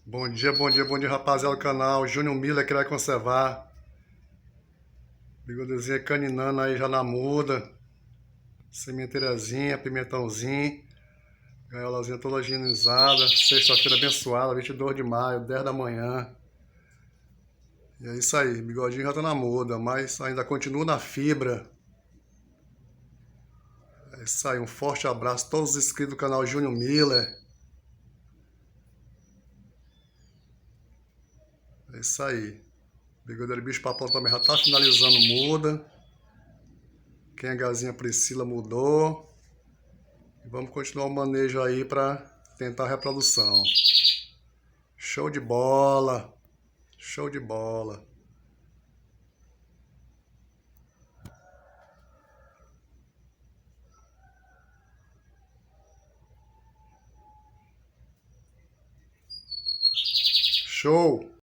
Bom dia, bom dia, rapaziada do canal. Júnior Miller que vai conservar. Bigodezinha caninando aí já na muda. Sementeirazinha, pimentãozinho. Gaiolazinha toda higienizada. Sexta-feira abençoada, 22 de maio, 10 da manhã. E é isso aí, bigodinho já tá na muda, mas ainda continua na fibra. É isso aí, um forte abraço a todos os inscritos do canal Júnior Miller. É isso aí. Bigodeiro Bicho Papão também já tá finalizando muda. Quem é Gazinha Priscila mudou. E vamos continuar o manejo aí para tentar a reprodução. Show de bola! Show de bola! Show!